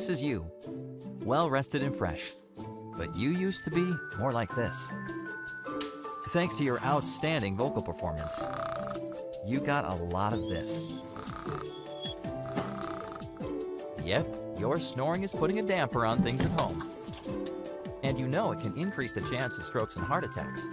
this is you, well rested and fresh. But you used to be more like this. Thanks to your outstanding vocal performance, you got a lot of this. Yep, your snoring is putting a damper on things at home. And you know it can increase the chance of strokes and heart attacks.